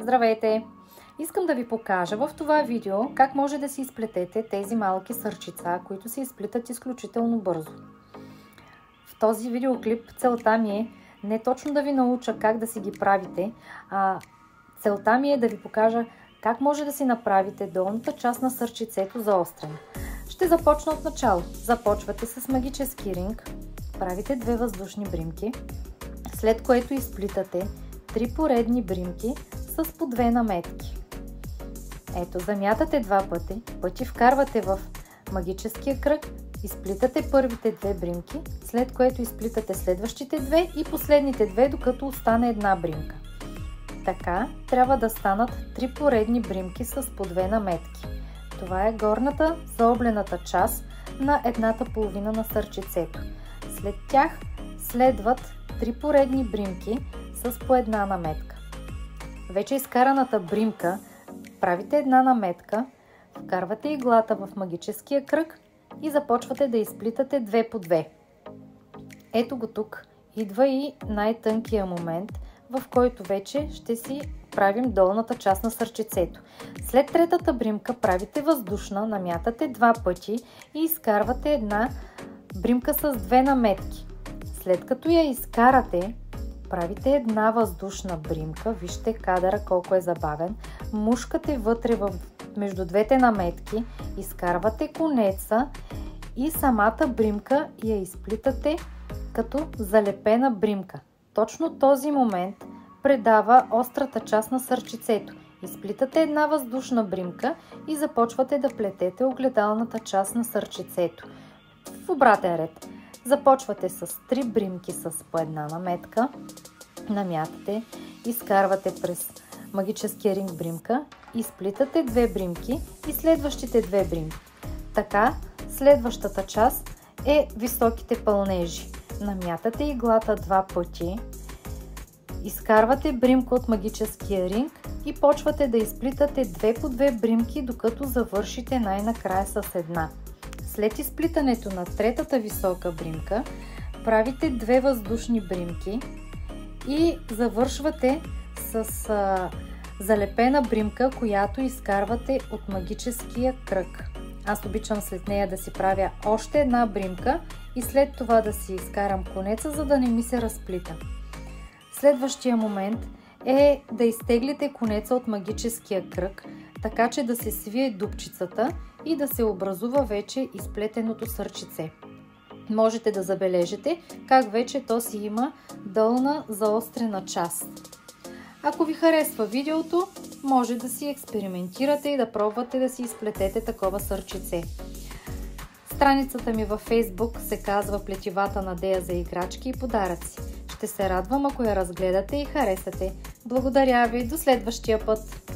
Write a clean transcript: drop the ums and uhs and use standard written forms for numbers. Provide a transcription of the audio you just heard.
Здравейте! Искам да ви покажа в това видео как може да си изплетете тези малки сърчица, които се изплитат изключително бързо. В този видеоклип целта ми е не точно да ви науча как да си ги правите, а целта ми е да ви покажа как може да си направите долната част на сърчицето заострена. Ще започна от начало. Започвате с магически ринг, правите 2 въздушни бримки, след което изплитате 3 поредни бримки с по 2 наметки. Ето, замятате 2 пъти вкарвате в магическия кръг, изплитате първите 2 бримки, след което изплитате следващите 2 и последните 2, докато остане 1 бримка. Така трябва да станат 3 поредни бримки с по 2 наметки. Това е горната заоблената част на едната половина на сърчицето. След тях следват 3 поредни бримки с по 1 наметка. Вече изкараната бримка правите 1 наметка, вкарвате иглата в магическия кръг и започвате да изплитате 2 по 2. Ето го тук. Идва и най-тънкия момент, в който вече ще си правим долната част на сърчицето. След третата бримка правите въздушна, намятате 2 пъти и изкарвате една бримка с 2 наметки. След като я изкарате, правите една въздушна бримка, вижте кадъра колко е забавен, мушкате вътре между двете наметки, изкарвате конеца и самата бримка я изплитате като залепена бримка. Точно този момент предава острата част на сърчицето. Изплитате една въздушна бримка и започвате да плетете огледалната част на сърчицето. В обратен ред. Започвате с 3 бримки с по 1 наметка, намятате, изкарвате през магическия ринг бримка, изплитате 2 бримки и следващите 2 бримки. Така, следващата част е високите пълнежи. Намятате иглата 2 пъти, изкарвате бримка от магическия ринг и почвате да изплитате 2 по 2 бримки, докато завършите най-накрая с една. След изплитането на третата висока бримка, правите 2 въздушни бримки и завършвате с залепена бримка, която изкарвате от магическия кръг. Аз обичам след нея да си правя още една бримка и след това да си изкарам конеца, за да не ми се разплита. Следващия момент е да изтеглите конеца от магическия кръг, така че да се свие дупчицата и да се образува вече изплетеното сърчице. Можете да забележите как вече то си има долна заострена част. Ако ви харесва видеото, може да си експериментирате и да пробвате да си изплетете такова сърчице. Страницата ми във Facebook се казва Плетивата Надея за играчки и подаръци. Ще се радвам, ако я разгледате и харесате. Благодаря ви, до следващия път!